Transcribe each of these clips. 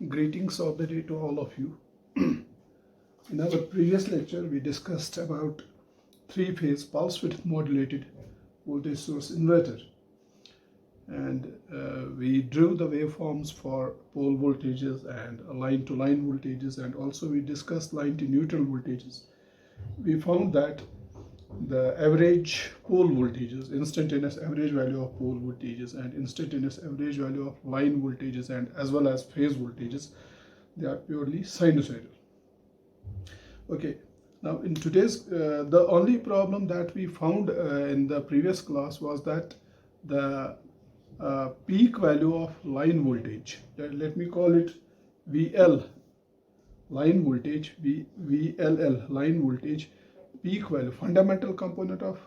Greetings of the day to all of you. In our previous lecture, we discussed about three-phase pulse width modulated voltage source inverter, and we drew the waveforms for pole voltages and line-to-line voltages, and also we discussed line-to-neutral voltages. We found that the average pole voltages, instantaneous average value of pole voltages and instantaneous average value of line voltages and as well as phase voltages, they are purely sinusoidal. Okay, now in today's, the only problem that we found in the previous class was that the peak value of line voltage, let me call it VL, line voltage, VLL, line voltage, peak value, fundamental component of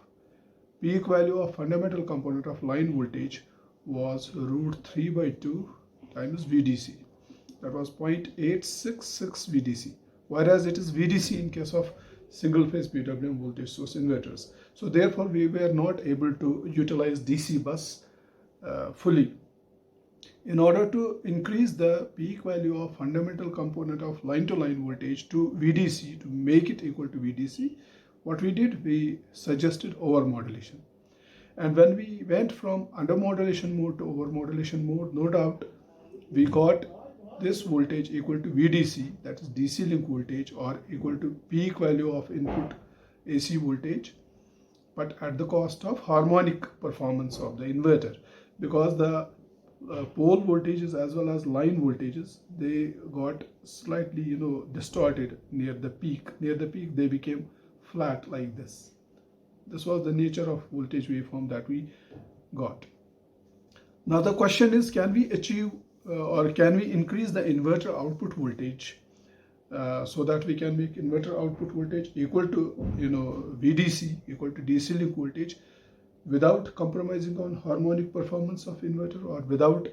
peak value of fundamental component of line voltage was root 3 by 2 times VDC. That was 0.866 VDC, whereas it is VDC in case of single phase PWM voltage source inverters. So therefore we were not able to utilize DC bus fully. In order to increase the peak value of fundamental component of line-to-line voltage to VDC, to make it equal to VDC, what we did, we suggested over-modulation. And when we went from under-modulation mode to over-modulation mode, no doubt we got this voltage equal to VDC, that is DC link voltage, or equal to peak value of input AC voltage, but at the cost of harmonic performance of the inverter, because the pole voltages as well as line voltages, they got slightly distorted near the peak. Near the peak they became flat like this. This was the nature of voltage waveform that we got. Now the question is, can we achieve or can we increase the inverter output voltage so that we can make inverter output voltage equal to VDC, equal to DC link voltage, without compromising on harmonic performance of inverter, or without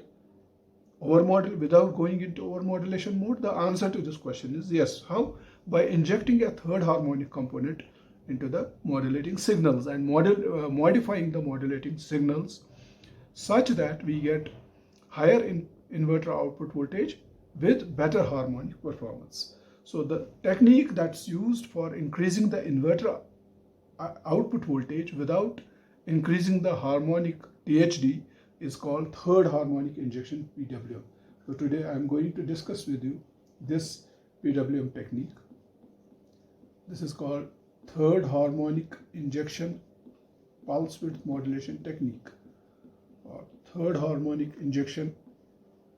going into over-modulation mode? The answer to this question is yes. How? By injecting a third harmonic component into the modulating signals and modifying the modulating signals such that we get higher inverter output voltage with better harmonic performance. So the technique that's used for increasing the inverter output voltage without increasing the harmonic THD is called third harmonic injection PWM. So today I am going to discuss with you this PWM technique. This is called third harmonic injection pulse width modulation technique, or third harmonic injection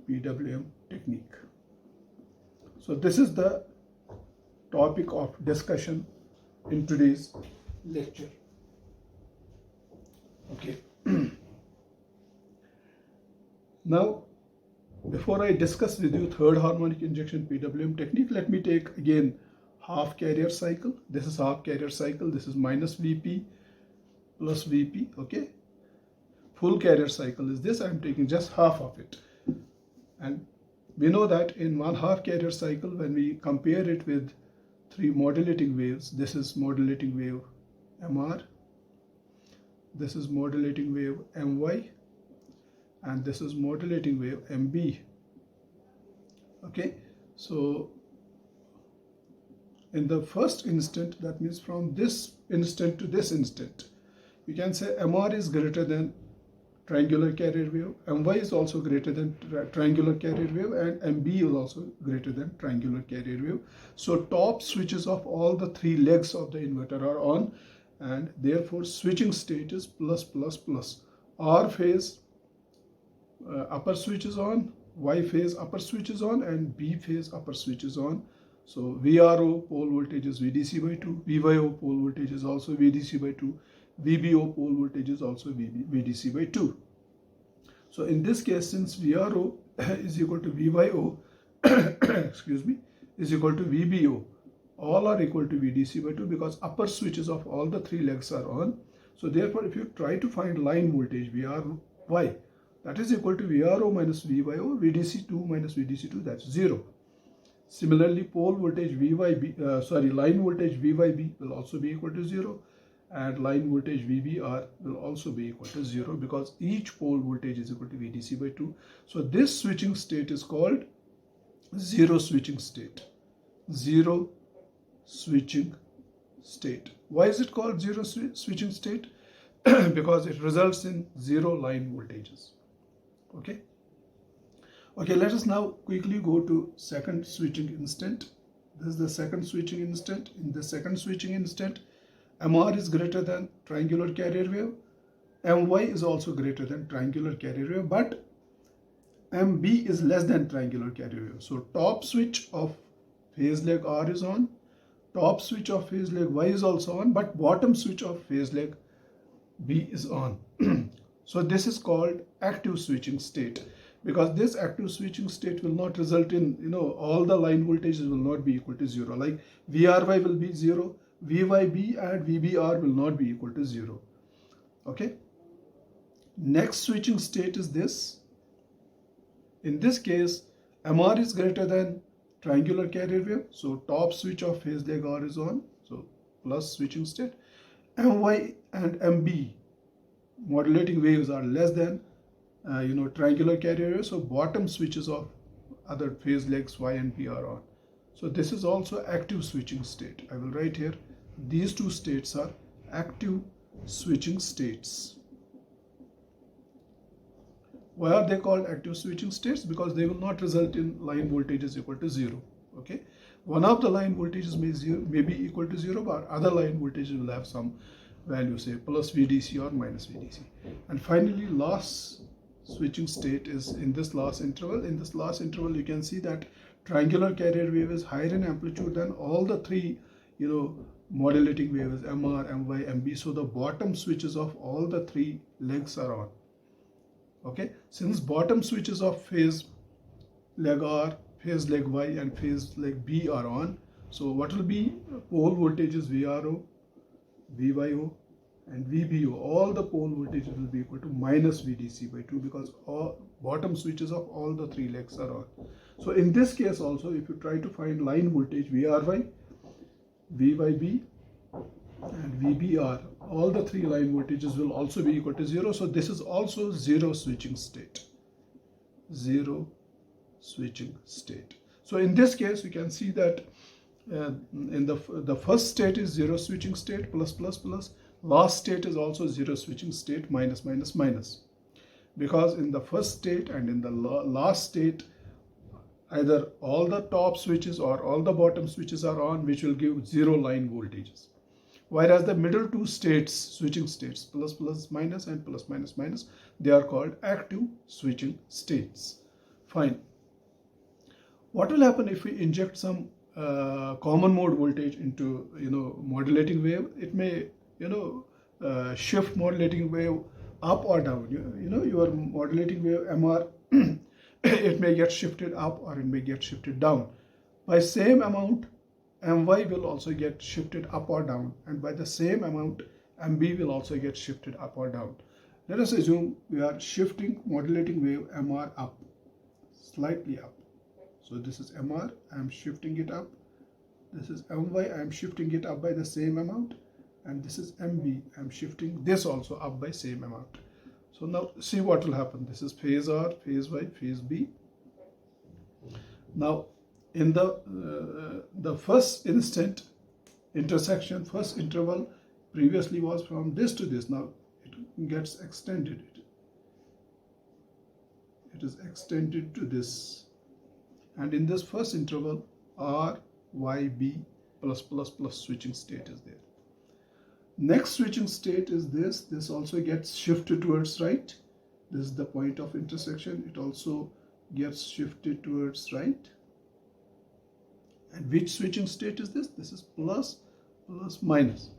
PWM technique. So this is the topic of discussion in today's lecture. Okay. Now, before I discuss with you third harmonic injection PWM technique, let me take again half carrier cycle. This is half carrier cycle. This is minus VP plus VP. Okay. Full carrier cycle is this. I am taking just half of it. And we know that in one half carrier cycle, when we compare it with three modulating waves, this is modulating wave MR, this is modulating wave MY, and this is modulating wave MB. Okay, so in the first instant, that means from this instant to this instant, we can say MR is greater than triangular carrier wave, MY is also greater than triangular carrier wave, and MB is also greater than triangular carrier wave. So top switches of all the three legs of the inverter are on, and therefore switching state is plus plus plus. R phase upper switch is on, Y phase upper switch is on, and B phase upper switch is on. So VRO pole voltage is VDC by 2, VYO pole voltage is also VDC by 2, VBO pole voltage is also VDC by 2. So in this case, since VRO is equal to VYO, excuse me, is equal to VBO, all are equal to VDC by 2 because upper switches of all the three legs are on. So therefore, if you try to find line voltage VRY, that is equal to VRO minus VYO, VDC2 minus VDC2, that's 0. Similarly, pole voltage line voltage VYB will also be equal to 0, and line voltage VBR will also be equal to 0 because each pole voltage is equal to VDC by 2. So this switching state is called zero switching state. Zero switching state. Why is it called zero switching state? Because it results in zero line voltages. Okay. Okay, let us now quickly go to second switching instant. This is the second switching instant. In the second switching instant, MR is greater than triangular carrier wave. MY is also greater than triangular carrier wave, but MB is less than triangular carrier wave. So top switch of phase leg R is on, top switch of phase leg Y is also on, but bottom switch of phase leg B is on. So this is called active switching state, because this active switching state will not result in, all the line voltages will not be equal to zero. Like VRY will be zero, VYB and VBR will not be equal to zero. Okay. Next switching state is this. In this case, MR is greater than triangular carrier wave. So top switch of phase leg R is on. So plus switching state. MY and MB modulating waves are less than triangular carrier wave. So bottom switches of other phase legs Y and B are on. So this is also active switching state. I will write here. These two states are active switching states. Why are they called active switching states? Because they will not result in line voltages equal to zero. Okay, one of the line voltages may be equal to zero, but other line voltages will have some value, say plus VDC or minus VDC. And finally, last switching state is in this last interval. In this last interval, you can see that triangular carrier wave is higher in amplitude than all the three, modulating waves, MR, MY, MB. So the bottom switches of all the three legs are on. Okay, since bottom switches of phase leg R, phase leg Y and phase leg B are on, so what will be pole voltages VRO, VYO and VBO? All the pole voltages will be equal to minus VDC by 2, because all bottom switches of all the three legs are on. So in this case also, if you try to find line voltage VRY, VYB and VBR, all the three line voltages will also be equal to zero. So this is also zero switching state. Zero switching state. So in this case, you can see that in the first state is zero switching state, plus plus plus. Last state is also zero switching state, minus minus minus. Because in the first state and in the last state, either all the top switches or all the bottom switches are on, which will give zero line voltages. Whereas the middle two states, switching states, plus plus minus and plus minus minus, they are called active switching states. Fine. What will happen if we inject some common mode voltage into modulating wave? It may shift modulating wave up or down. Your modulating wave MR it may get shifted up or it may get shifted down. By same amount, MY will also get shifted up or down, and by the same amount, MB will also get shifted up or down. Let us assume we are shifting modulating wave MR up, slightly up. So this is MR, I am shifting it up. This is MY, I am shifting it up by the same amount. And this is MB, I am shifting this also up by same amount. So now see what will happen. This is phase R, phase Y, phase B. Now in the first instant intersection, first interval previously was from this to this. Now it gets extended. It is extended to this. And in this first interval, R, Y, B plus plus plus switching state is there. Next switching state is this. This also gets shifted towards right. This is the point of intersection. It also gets shifted towards right. And which switching state is this? This is plus, plus, minus.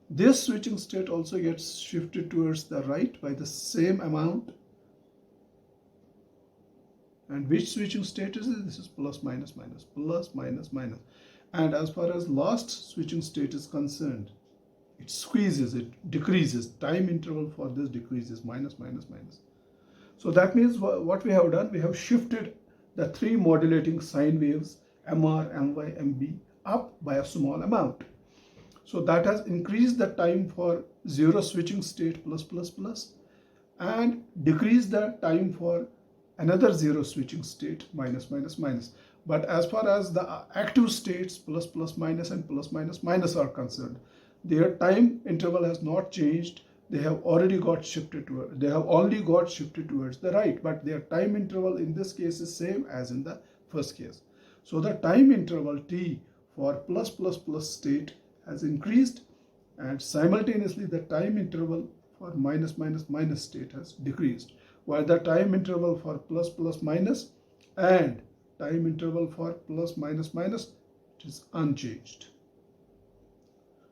This switching state also gets shifted towards the right by the same amount. And which switching state is this? This is plus, minus, minus, plus, minus, minus. And as far as last switching state is concerned, it squeezes, it decreases. Time interval for this decreases, minus, minus, minus. So that means what we have done, we have shifted the three modulating sine waves, MR, MY, MB, up by a small amount. So that has increased the time for zero switching state plus plus plus and decreased the time for another zero switching state, minus minus minus. But as far as the active states, plus plus minus and plus minus minus are concerned, their time interval has not changed. They have already got shifted towards, they have only got shifted towards the right, but their time interval in this case is same as in the first case. So the time interval t for plus plus plus state has increased, and simultaneously the time interval for minus minus minus state has decreased, while the time interval for plus plus minus and time interval for plus minus minus is unchanged.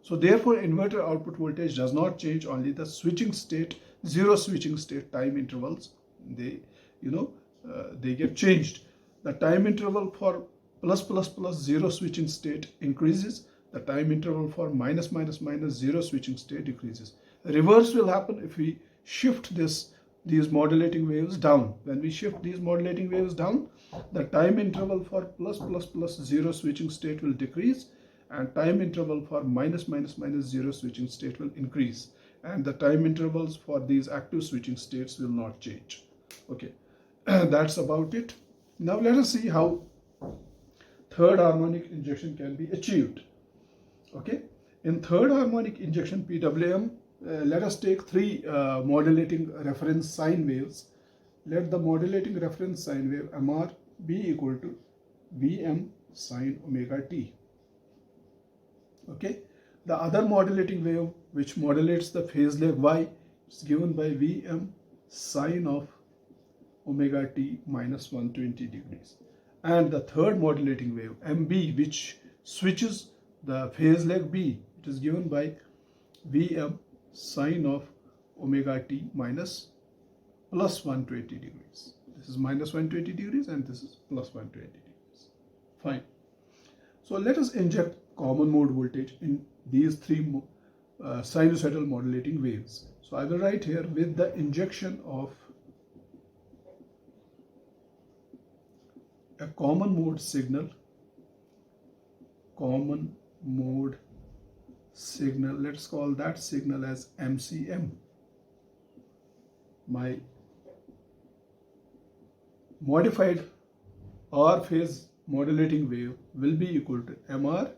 So therefore inverter output voltage does not change, only the switching state, zero switching state time intervals, they they get changed. The time interval for plus plus plus zero switching state increases, the time interval for minus minus minus zero switching state decreases. Reverse will happen if we shift these modulating waves down. When we shift these modulating waves down, the time interval for plus plus plus zero switching state will decrease, and time interval for minus minus minus zero switching state will increase, and the time intervals for these active switching states will not change. Okay, that's about it. Now let us see how third harmonic injection can be achieved. Okay, in third harmonic injection PWM, let us take three modulating reference sine waves. Let the modulating reference sine wave MR be equal to Vm sine omega t. Okay, the other modulating wave which modulates the phase leg Y is given by Vm sine of omega t minus 120 degrees. And the third modulating wave Mb, which switches the phase leg B, it is given by Vm sine of omega t minus plus 120 degrees. This is minus 120 degrees and this is plus 120 degrees. Fine. So let us inject common mode voltage in these three sinusoidal modulating waves. So I will write here, with the injection of a common mode signal, let's call that signal as MCM. My modified R phase modulating wave will be equal to MR,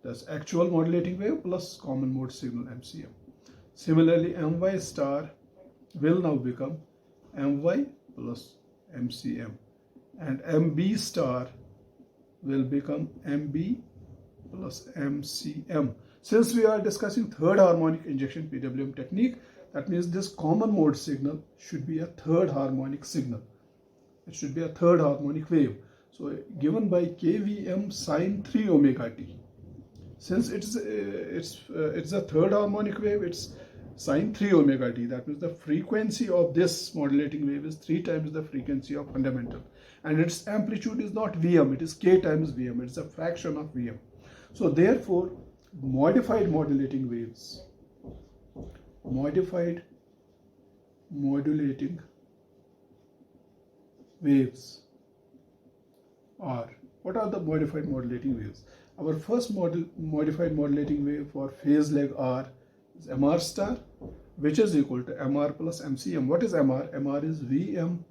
that's actual modulating wave, plus common mode signal MCM. Similarly, My star will now become My plus MCM, and Mb star will become Mb plus MCM. Since we are discussing third harmonic injection PWM technique, that means this common mode signal should be a third harmonic signal. It should be a third harmonic wave. So given by KVM sine 3 omega t. Since it's a third harmonic wave, it's sine 3 omega t. That means the frequency of this modulating wave is 3 times the frequency of fundamental. And its amplitude is not Vm, it is K times Vm. It's a fraction of Vm. So therefore, modified modulating waves are, what are the modified modulating waves? Our first modified modulating wave for phase leg R is MR star, which is equal to MR plus MCM. What is MR? MR is Vm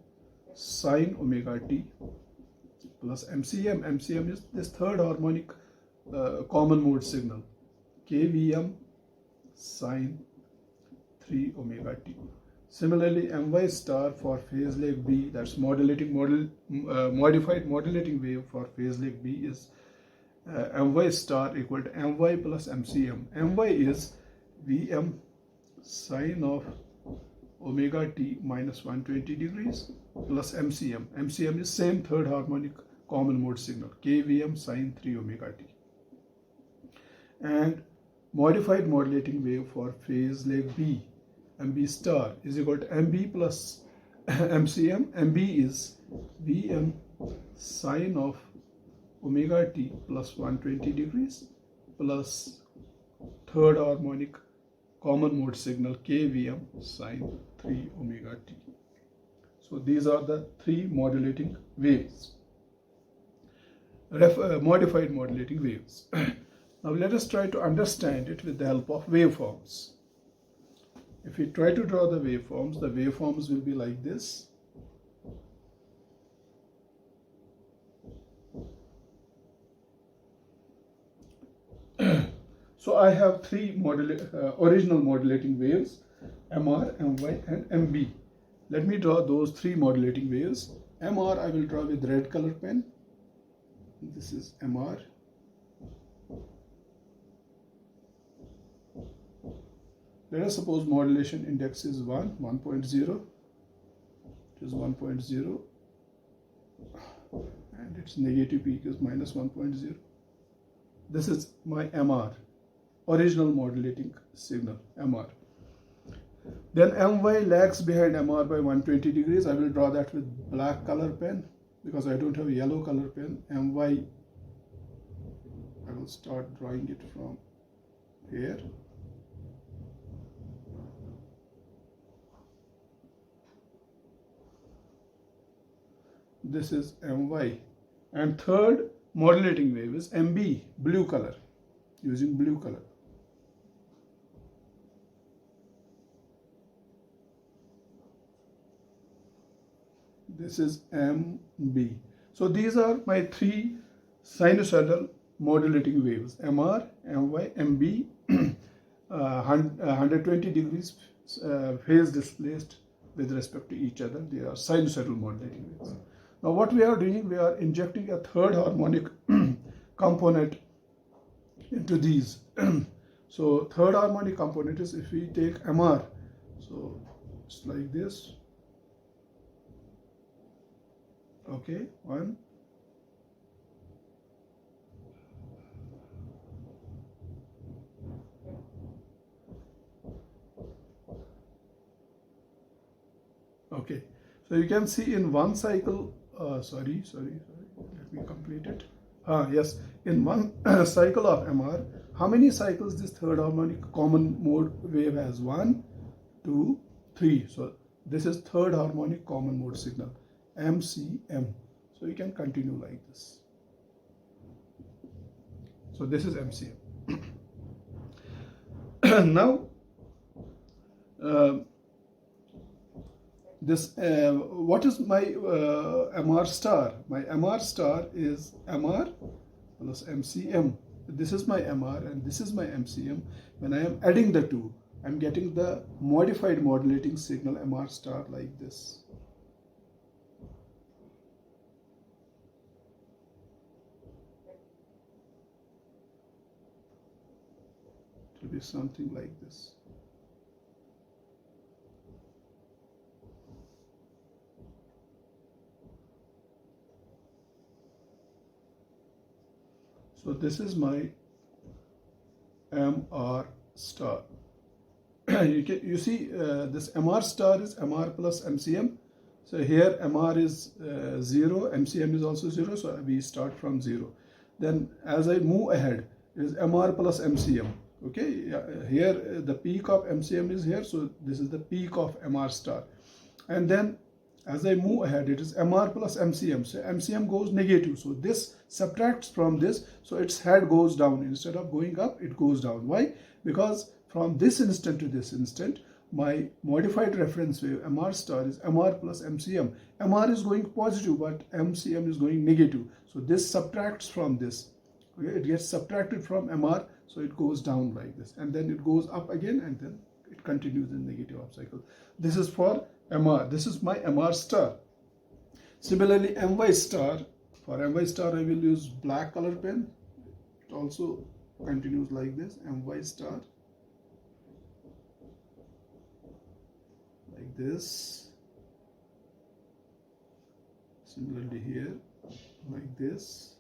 sine omega t plus MCM. MCM is this third harmonic common mode signal, KVM sine 3 omega t. Similarly, My star for phase leg B, that's modified modulating wave for phase leg B is My star equal to My plus MCM. My is Vm sine of omega t minus 120 degrees plus MCM. MCM is same third harmonic common mode signal, KVM sine 3 omega t. And modified modulating wave for phase leg B, Mb star is equal to Mb plus MCM. Mb is Vm sine of omega t plus 120 degrees plus third harmonic common mode signal, KVM sine 3 omega t. So these are the three modulating waves, modified modulating waves. Now let us try to understand it with the help of waveforms. If we try to draw the waveforms will be like this. So I have three original modulating waves, MR, MY and MB. Let me draw those three modulating waves. MR I will draw with red color pen. This is MR. Let us suppose modulation index is 1.0. It is 1.0 and its negative peak is minus 1.0. This is my MR, original modulating signal, MR. Then MY lags behind MR by 120 degrees. I will draw that with black color pen because I don't have a yellow color pen. MY, I will start drawing it from here. This is MY. And third modulating wave is MB, blue color, using blue color. This is MB. So these are my three sinusoidal modulating waves, MR, MY, MB, 120 degrees phase displaced with respect to each other. They are sinusoidal modulating waves. Now what we are doing, we are injecting a third harmonic component into these. So third harmonic component is, if we take MR, so it's like this. Okay, one. Okay, so you can see in one cycle, sorry, let me complete it. Yes, in one cycle of MR, how many cycles this third harmonic common mode wave has? 1, 2, 3. So this is third harmonic common mode signal, MCM. So you can continue like this. So this is MCM. Now, what is my MR star? My MR star is MR plus MCM. This is my MR and this is my MCM. When I am adding the two, I'm getting the modified modulating signal MR star like this. It will be something like this. So this is my MR star. You see this MR star is MR plus MCM. So here MR is 0, MCM is also 0, so we start from 0. Then as I move ahead, it is MR plus MCM. Okay, here the peak of MCM is here, so this is the peak of MR star. And then as I move ahead, it is MR plus MCM. So MCM goes negative. So this subtracts from this. So its head goes down. Instead of going up, it goes down. Why? Because from this instant to this instant, my modified reference wave MR star is MR plus MCM. MR is going positive, but MCM is going negative. So this subtracts from this. Okay, it gets subtracted from MR, so it goes down like this. And then it goes up again, and then it continues in negative up cycle. This is for MR. This is my MR star. Similarly, MY star. For MY star, I will use black color pen. It also continues like this. MY star. Like this. Similarly here, like this.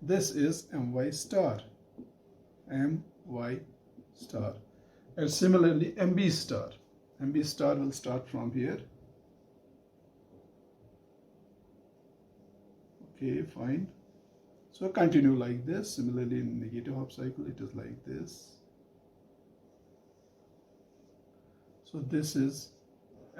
This is MY star. MY star. And similarly, MB star. MB star will start from here. Okay, fine. So continue like this. Similarly, in negative half cycle, it is like this. So this is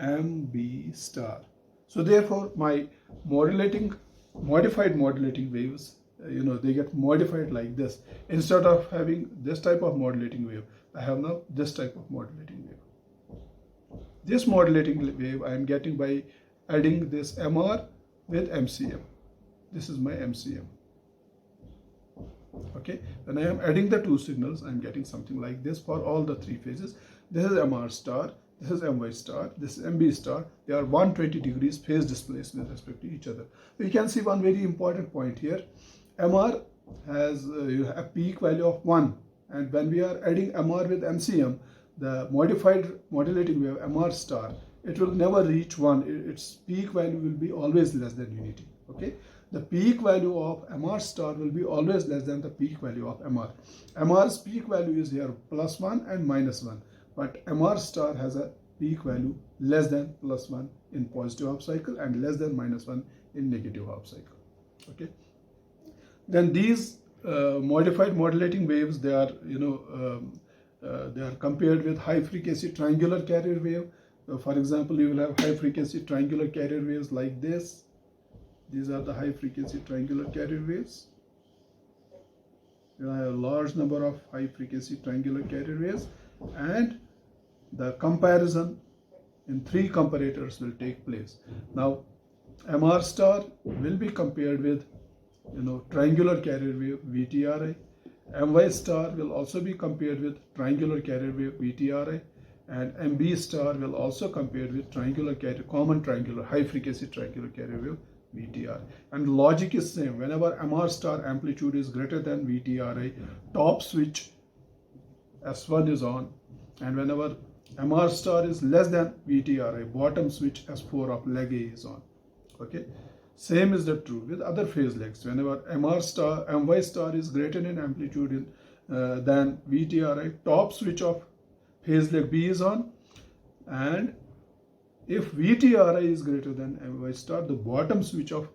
MB star. So therefore, my modified modulating waves, they get modified like this. Instead of having this type of modulating wave, I have now this type of modulating wave. This modulating wave I am getting by adding this MR with MCM. This is my MCM. Okay, when I am adding the two signals, I am getting something like this for all the three phases. This is MR star, this is MY star, this is MB star. They are 120 degrees phase displaced with respect to each other. We can see one very important point here. MR has a peak value of 1, and when we are adding MR with MCM, the modified modulating wave MR star, it will never reach 1. Its peak value will be always less than unity. Okay, the peak value of MR star will be always less than the peak value of MR. MR's peak value is here +1 and -1, but MR star has a peak value less than +1 in positive half cycle and less than -1 in negative half cycle. Okay, then these modified modulating waves, they are they are compared with high frequency triangular carrier wave. For example, you will have high frequency triangular carrier waves like this. These are the high frequency triangular carrier waves. You have a large number of high frequency triangular carrier waves, and the comparison in 3 comparators will take place. Now, MR star will be compared with triangular carrier wave VTRI. MY star will also be compared with triangular carrier wave VTRI, and MB star will also compared with common triangular high frequency triangular carrier wave VTR. And logic is same. Whenever MR star amplitude is greater than VTRI, top switch S1 is on, and whenever MR star is less than VTRI, bottom switch S4 of leg A is on. Okay, same is the true with other phase legs. Whenever MY star is greater in amplitude than VTRI, top switch of phase leg B is on, and if VTRI is greater than MY star, the bottom switch of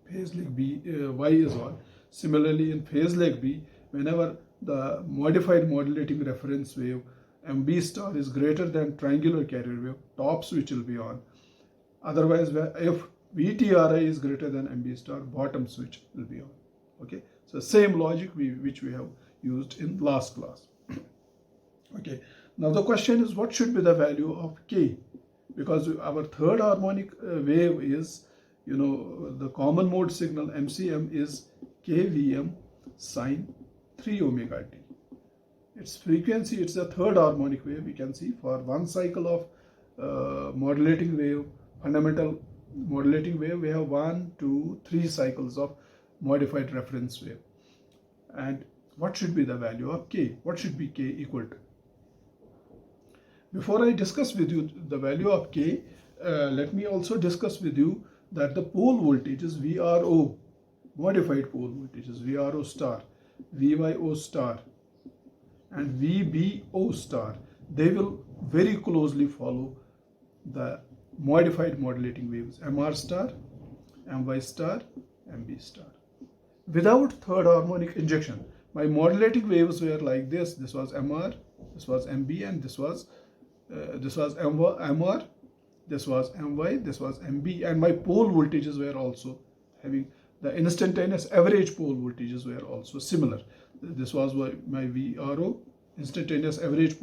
phase leg Y is on. Similarly, in phase leg B, whenever the modified modulating reference wave MB star is greater than triangular carrier wave, top switch will be on. Otherwise, if VTRI is greater than MB star, bottom switch will be on. Okay, so same logic which we have used in last class. Okay, now the question is, what should be the value of K? Because our third harmonic wave is, the common mode signal MCM is KVM sine 3 omega t. Its frequency, it's the third harmonic wave. We can see for one cycle of modulating wave, fundamental modulating wave, we have 1, 2, 3 cycles of modified reference wave. And what should be the value of K? What should be K equal to? Before I discuss with you the value of K, let me also discuss with you that the pole voltages VRO, modified pole voltages VRO star, VYO star, and VBO star, they will very closely follow the modified modulating waves MR star, MY star, MB star. Without third harmonic injection, my modulating waves were like this. This was MR, this was MB, and this was MR, this was MY, this was MB, and my pole voltages were also having the instantaneous average pole voltages were also similar. This was my VRO, instantaneous average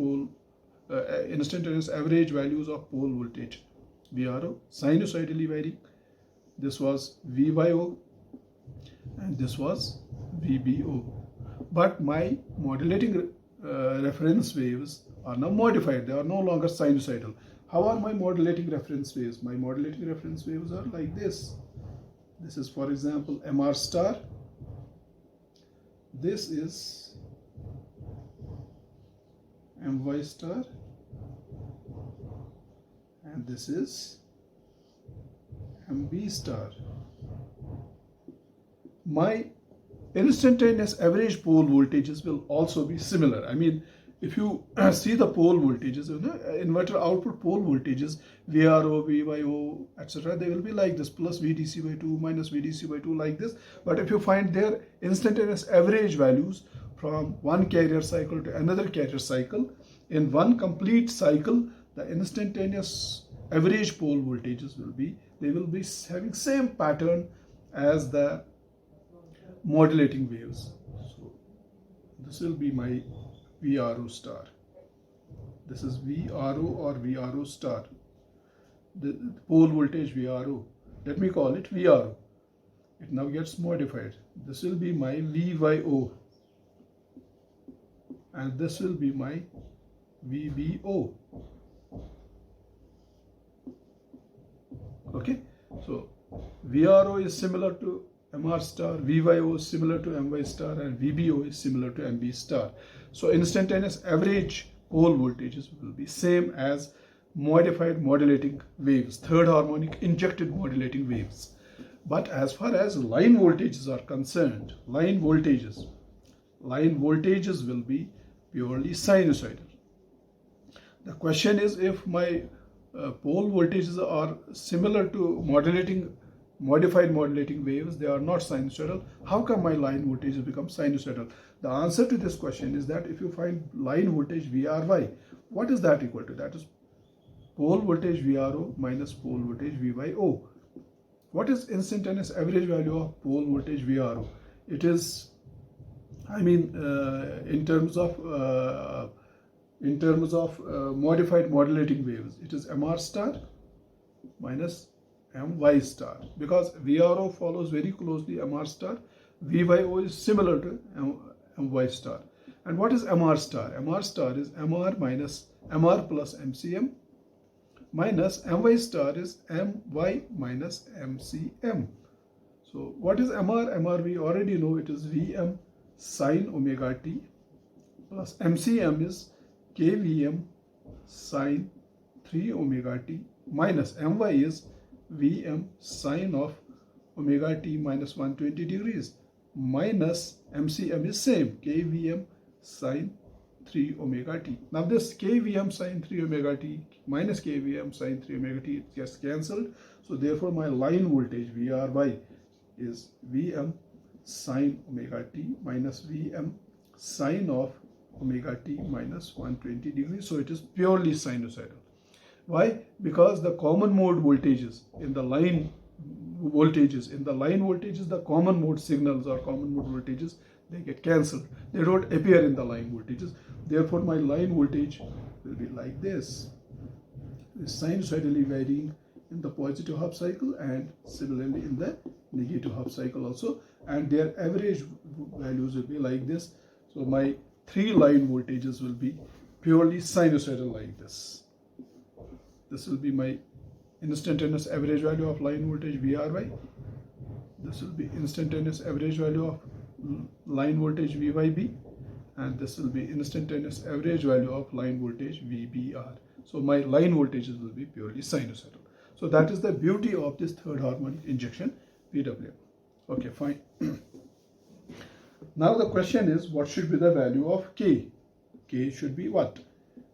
values of pole voltage. VRO, sinusoidally varying. This was VYO, and this was VBO. But my modulating reference waves are now modified. They are no longer sinusoidal. How are my modulating reference waves? My modulating reference waves are like this. This is, for example, MR star. This is MY star. And this is MB star. My instantaneous average pole voltages will also be similar. I mean, if you see the pole voltages, inverter output pole voltages, VRO, VYO, etc., they will be like this, plus VDC by 2, minus VDC by 2, like this. But if you find their instantaneous average values from one carrier cycle to another carrier cycle, in one complete cycle, the instantaneous average pole voltages will be having same pattern as the modulating waves. So this will be my VRO star. This is VRO or VRO star. The pole voltage VRO. Let me call it VRO. it now gets modified. This will be my VYO and this will be my VBO. Okay, so VRO is similar to MR star, VYO is similar to MY star, and VBO is similar to MB star. So instantaneous average pole voltages will be same as modified modulating waves, third harmonic injected modulating waves. But as far as line voltages are concerned, line voltages will be purely sinusoidal. The question is, if my pole voltages are similar to modified modulating waves, they are not sinusoidal, how come my line voltages become sinusoidal? The answer to this question is that if you find line voltage VRY, what is that equal to? That is pole voltage VRO minus pole voltage VYO. What is instantaneous average value of pole voltage VRO? It is, in terms of modified modulating waves, it is MR star minus MY star, because VRO follows very closely MR star, VYO is similar to MY star. And what is MR star? MR star is MR plus MCM minus MY star is MY minus MCM. So what is MR? MR we already know, it is VM sine omega t plus MCM is KVM sine 3 omega t minus MY is VM sine of omega t minus 120 degrees minus MCM is same, KVM sine 3 omega t. Now this KVM sine 3 omega t minus KVM sine 3 omega t gets cancelled. So therefore my line voltage VRY is VM sine omega t minus VM sine of omega t minus 120 degrees. So it is purely sinusoidal. Why? Because the common mode voltages in the line voltages, the common mode signals or common mode voltages, they get cancelled. They don't appear in the line voltages. Therefore, my line voltage will be like this. It's sinusoidally varying in the positive half cycle and similarly in the negative half cycle also. And their average values will be like this. So my three line voltages will be purely sinusoidal like this. This will be my instantaneous average value of line voltage VRY. This will be instantaneous average value of line voltage VYB, and this will be instantaneous average value of line voltage VBR. So my line voltages will be purely sinusoidal. So that is the beauty of this third harmonic injection PWM. Okay, fine. Now the question is, what should be the value of K? K should be what?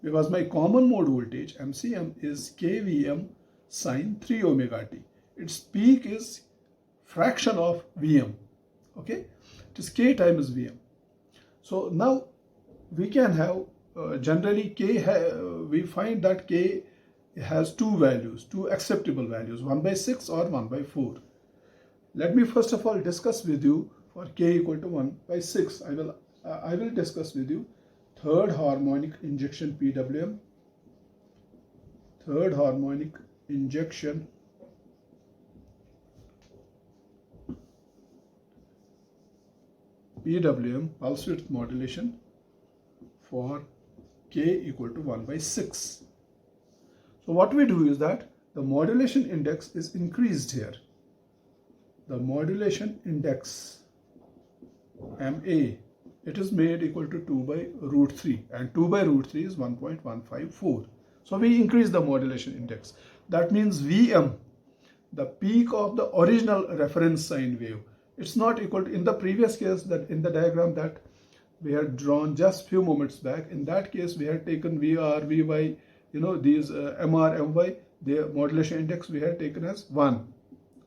Because my common mode voltage MCM is KVM sine 3 omega t. Its peak is fraction of Vm. Okay, it is K times Vm. So now we can have generally we find that K has two values, two acceptable values, 1/6 or 1/4. Let me first of all discuss with you for K equal to 1/6. I will discuss with you third harmonic injection PWM, third harmonic injection PWM pulse width modulation for K equal to 1/6. So what we do is that the modulation index is increased here. The modulation index MA, it is made equal to 2/√3, and 2/√3 is 1.154. So we increase the modulation index. That means Vm, the peak of the original reference sine wave, it's not equal to, in the previous case, that in the diagram that we had drawn just few moments back, in that case we had taken VR, Vy, these MR, My, their modulation index we had taken as 1.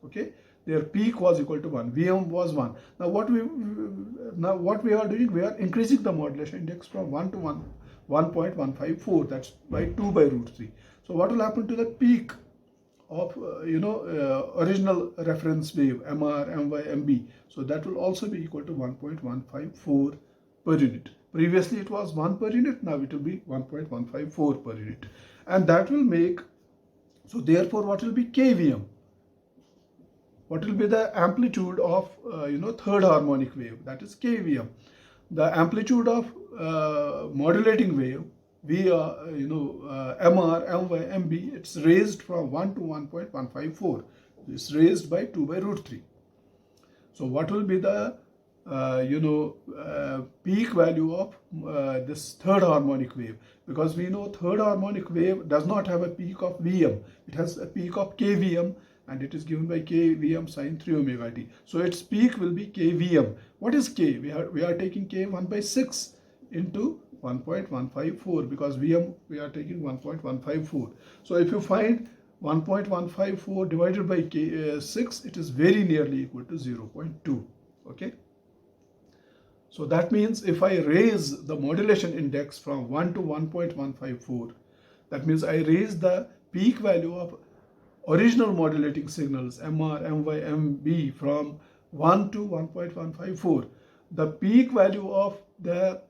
Okay, their peak was equal to 1, Vm was 1. Now what we are doing, we are increasing the modulation index from 1 to 1.154, that's by 2/√3. So what will happen to the peak of original reference wave MR, My, Mb? So that will also be equal to 1.154 per unit. Previously it was 1 per unit, now it will be 1.154 per unit. And that will make, so therefore what will be KVM? what will be the amplitude of third harmonic wave, that is kVm. The amplitude of modulating wave via MR, MY, MB, it's raised from 1 to 1.154. It's raised by 2 by root 3. So what will be the peak value of this third harmonic wave? Because we know third harmonic wave does not have a peak of Vm. It has a peak of kVm, and it is given by kVm sine 3 omega t. So its peak will be kVm. What is k? We are taking k 1 by 6 into 1.154, because Vm we are taking 1.154. So if you find 1.154 divided by 6, it is very nearly equal to 0.2. Okay. So that means if I raise the modulation index from 1 to 1.154, that means I raise the peak value of original modulating signals MR, MY, MB from 1 to 1.154. The peak value of the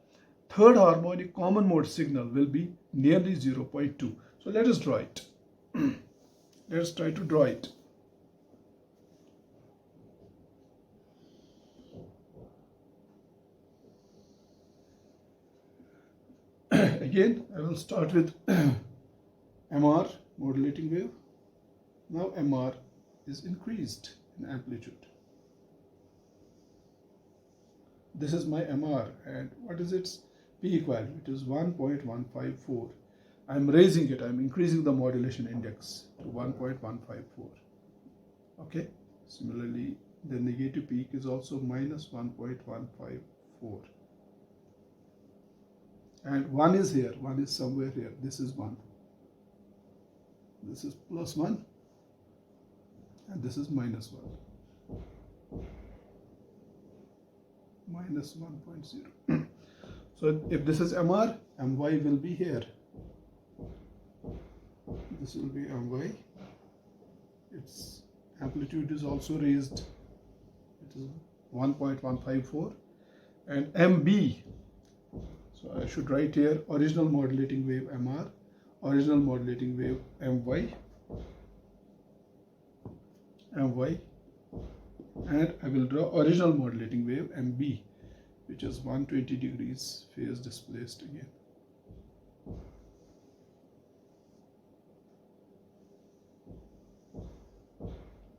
third harmonic common mode signal will be nearly 0.2. So let us draw it. Let's try to draw it. Again, I will start with MR, modulating wave. Now MR is increased in amplitude. This is my MR, and what is its peak value? It is 1.154. I am raising it, I am increasing the modulation index to 1.154. Okay, similarly, the negative peak is also minus 1.154. And 1 is here, 1 is somewhere here, this is 1. This is plus 1, and this is minus 1. Minus 1.0. So if this is MR, MY will be here. This will be MY. Its amplitude is also raised. It is 1.154. And MB. So I should write here original modulating wave MR, original modulating wave MY, MY, and I will draw original modulating wave MB, which is 120 degrees phase displaced again.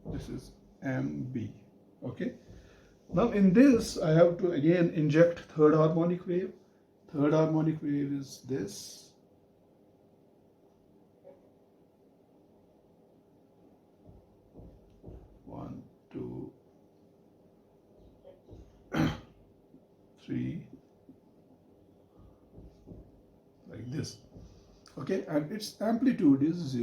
This is MB. Okay. Now in this I have to again inject third harmonic wave. Third harmonic wave is this. One, two, three, like this. Okay, and its amplitude is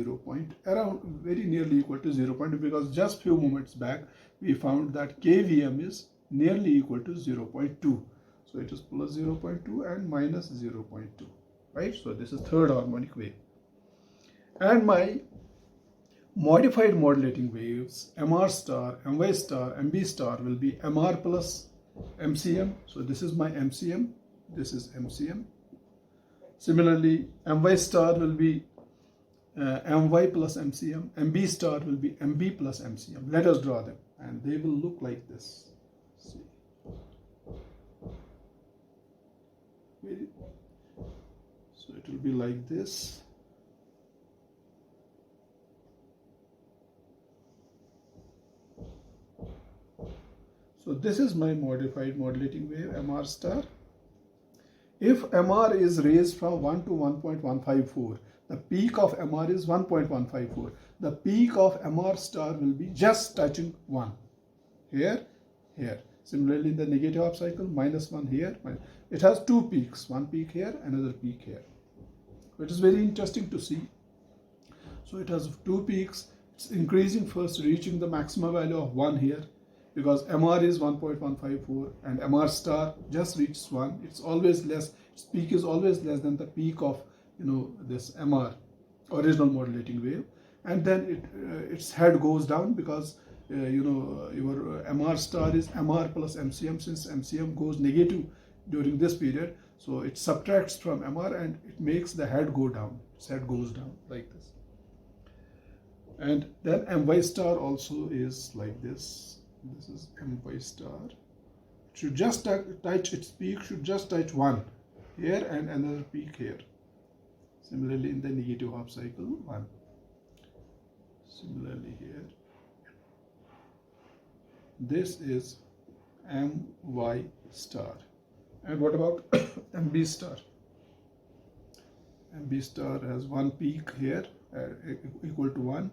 around very nearly equal to 0.2, because just few moments back we found that kVm is nearly equal to 0.2. So it is plus 0.2 and minus 0.2, right? So this is third harmonic wave. And my modified modulating waves, MR star, MY star, MB star, will be MR plus MCM. So this is my MCM, this is MCM. Similarly, MY star will be MY plus MCM, MB star will be MB plus MCM. Let us draw them, and they will look like this. See. So it will be like this. So this is my modified modulating wave MR star. If MR is raised from 1 to 1.154, the peak of MR is 1.154. The peak of MR star will be just touching 1. Here, here. Similarly, in the negative half cycle, minus 1 here. It has two peaks, one peak here, another peak here. It is very interesting to see. So it has two peaks. It's increasing first, reaching the maximum value of 1 here, because MR is 1.154 and MR star just reaches 1. It's always less, its peak is always less than the peak of this MR, original modulating wave. And then its head goes down, because your MR star is MR plus MCM. Since MCM goes negative during this period, so it subtracts from MR and it makes the head go down. Its head goes down like this. And then my star also is like this. This is my star. It should just touch its peak, should just touch one here and another peak here. Similarly in the negative half cycle, one. Similarly here. This is my star. And what about MB star? MB star has one peak here equal to 1,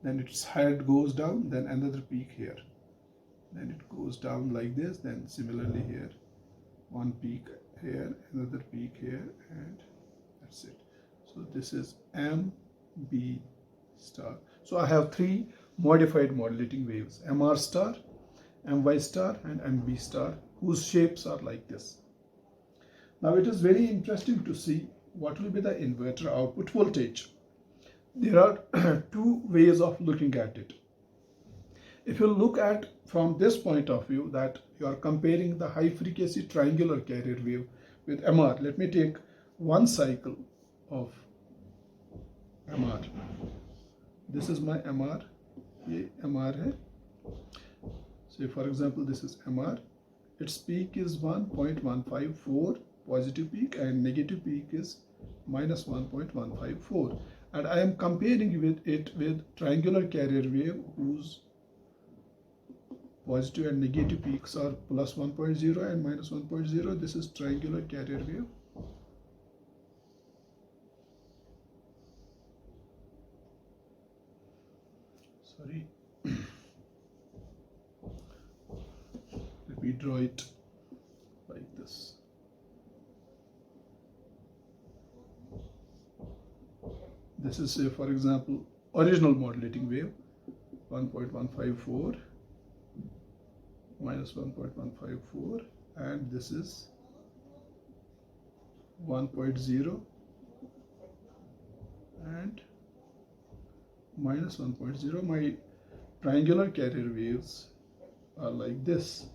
then its head goes down, then another peak here, then it goes down like this, then similarly here, one peak here, another peak here, and that's it. So this is MB star. So I have three modified modulating waves: MR star, MY star, and MB star, whose shapes are like this. Now it is very interesting to see what will be the inverter output voltage. There are two ways of looking at it. If you look at from this point of view, that you are comparing the high frequency triangular carrier wave with MR. Let me take one cycle of MR. This is my MR. ये MR है. So for example, this is MR. Its peak is 1.154 positive peak and negative peak is minus 1.154. And I am comparing it with triangular carrier wave whose positive and negative peaks are plus 1.0 and minus 1.0. This is triangular carrier wave. Sorry. Let me draw it like this. This is, say, for example, original modulating wave, 1.154 minus 1.154, and this is 1.0 and minus 1.0. My triangular carrier waves are like this.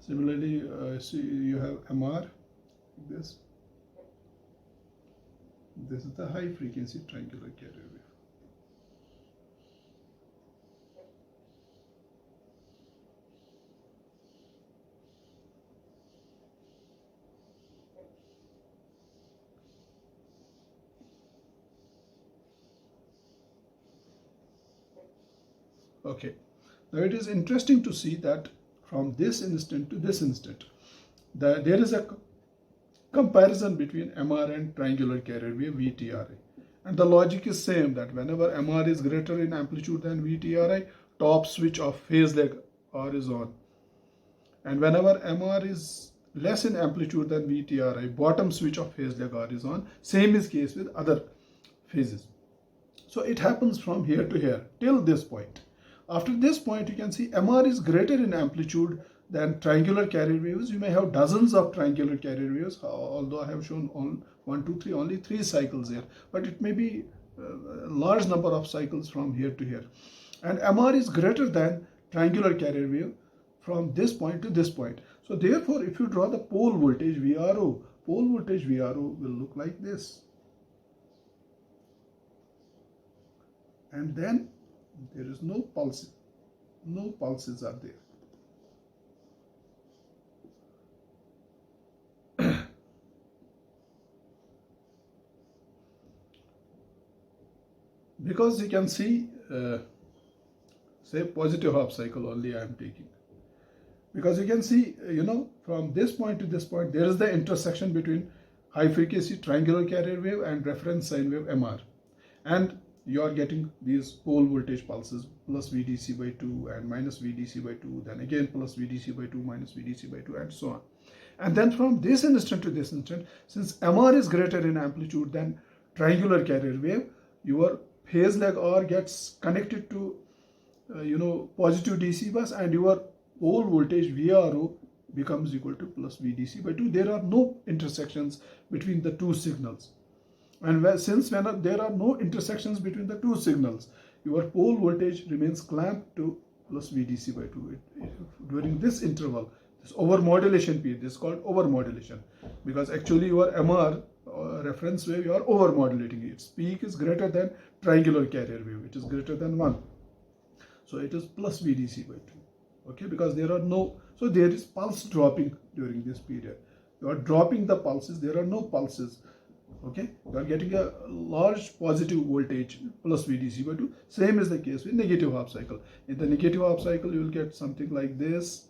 Similarly, see, you have MR like this. This is the high frequency triangular carrier wave. Okay, now it is interesting to see that from this instant to this instant, there is a comparison between MR and triangular carrier wave VTRI. And the logic is same, that whenever MR is greater in amplitude than VTRI, top switch of phase leg R is on. And whenever MR is less in amplitude than VTRI, bottom switch of phase leg R is on. Same is case with other phases. So it happens from here to here till this point. After this point, you can see MR is greater in amplitude than triangular carrier waves. You may have dozens of triangular carrier waves, although I have shown on 1, 2, 3, only 3 cycles here, but it may be a large number of cycles from here to here. And MR is greater than triangular carrier wave from this point to this point. So therefore, if you draw the pole voltage VRO, pole voltage VRO will look like this. And then there is no pulse, no pulses are there. Because you can see, say positive half cycle only I am taking. Because you can see, from this point to this point, there is the intersection between high frequency triangular carrier wave and reference sine wave MR. And you are getting these pole voltage pulses, plus VDC by 2 and minus VDC by 2, then again plus VDC by 2, minus VDC by 2, and so on. And then from this instant to this instant, since MR is greater in amplitude than triangular carrier wave, your phase leg R gets connected to, positive DC bus, and your pole voltage VRO becomes equal to plus VDC by 2. There are no intersections between the two signals. And since there are no intersections between the two signals, your pole voltage remains clamped to plus VDC by 2. During this interval, this overmodulation period is called overmodulation, because actually your MR reference wave, you are over modulating it. Its peak is greater than triangular carrier wave. It is greater than 1. So it is plus VDC by 2. Okay, because there are no, so there is pulse dropping during this period. You are dropping the pulses, there are no pulses. Okay, you are getting a large positive voltage plus VDC by 2. Same is the case with negative half cycle. In the negative half cycle, you will get something like this,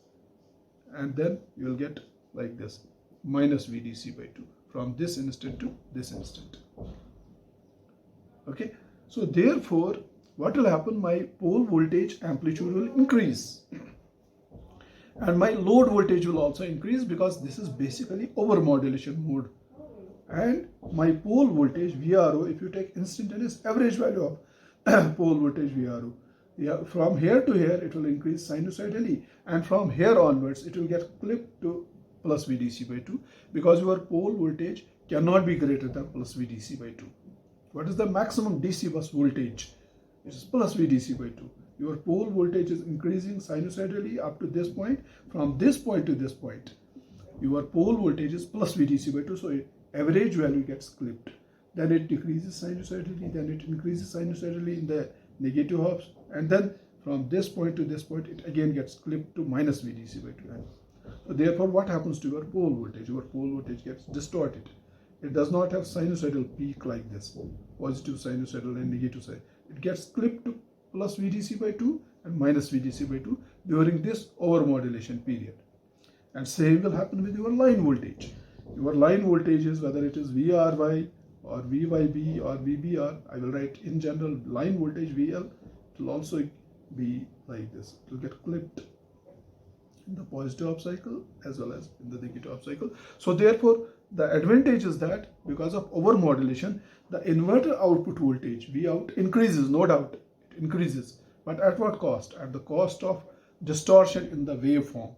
and then you will get like this, minus VDC by 2 from this instant to this instant. Okay, so therefore, what will happen? My pole voltage amplitude will increase. And my load voltage will also increase because this is basically over modulation mode. And my pole voltage VRO, if you take instantaneous average value of pole voltage VRO, yeah, from here to here it will increase sinusoidally, and from here onwards it will get clipped to plus VDC by 2 because your pole voltage cannot be greater than plus VDC by 2. What is the maximum DC bus voltage? It is plus VDC by 2. Your pole voltage is increasing sinusoidally up to this point. From this point to this point, your pole voltage is plus VDC by 2. So average value gets clipped. Then it decreases sinusoidally. Then it increases sinusoidally in the negative halves. And then from this point to this point, it again gets clipped to minus VDC by 2. So therefore, what happens to your pole voltage? Your pole voltage gets distorted. It does not have sinusoidal peak like this, positive sinusoidal and negative side. It gets clipped to plus VDC by 2 and minus VDC by 2 during this overmodulation period. And same will happen with your line voltage. Your line voltages, whether it is VRY or VYB or VBR, I will write in general line voltage VL, it will also be like this. It will get clipped in the positive half cycle as well as in the negative half cycle. So therefore, the advantage is that because of overmodulation, the inverter output voltage Vout increases, no doubt, it increases. But at what cost? At the cost of distortion in the waveform.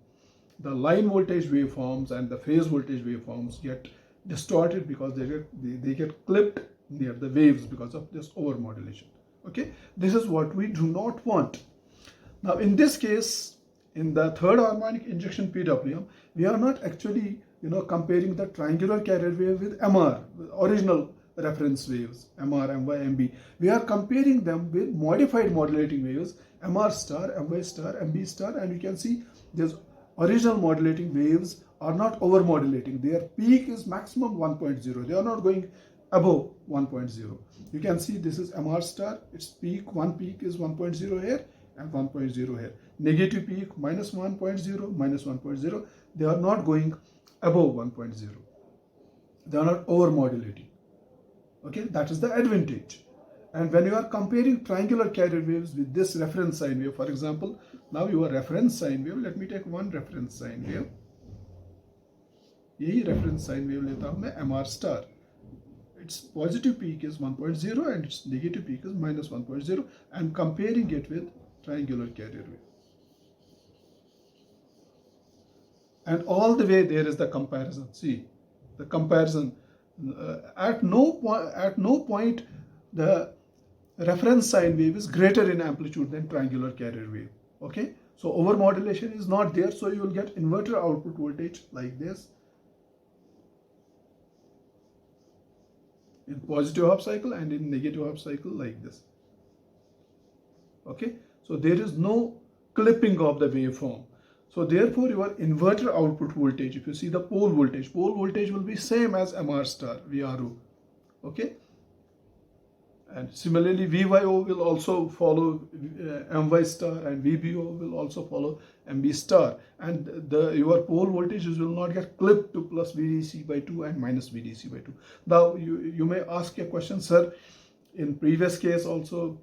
The line voltage waveforms and the phase voltage waveforms get distorted because they get clipped near the waves because of this overmodulation. Okay, this is what we do not want. Now in this case, in the third harmonic injection PWM, we are not actually comparing the triangular carrier wave with MR, with original reference waves, MR, MY, MB. We are comparing them with modified modulating waves, MR star, MY star, MB star, and you can see these original modulating waves are not over modulating. Their peak is maximum 1.0. They are not going above 1.0. You can see this is MR star, its peak, one peak is 1.0 here and 1.0 here. Negative peak minus 1.0, minus 1.0. They are not going above 1.0. They are not over modulating. Okay, that is the advantage. And when you are comparing triangular carrier waves with this reference sine wave, for example, now your reference sine wave, let me take one reference sine wave. यही reference sine wave लेता हूँ मैं MR star. Its positive peak is 1.0 and its negative peak is minus 1.0. I am comparing it with triangular carrier wave. And all the way there is the comparison. See, the comparison. At no point the reference sine wave is greater in amplitude than triangular carrier wave. Okay, so overmodulation is not there, so you will get inverter output voltage like this in positive half cycle and in negative half cycle like this. Okay, so there is no clipping of the waveform. So therefore your inverter output voltage, if you see the pole voltage will be same as MR star, VRO. Okay, and similarly VYO will also follow MY star and VBO will also follow MB star, and your pole voltages will not get clipped to plus VDC by 2 and minus VDC by 2. Now you may ask a question, sir, in previous case also,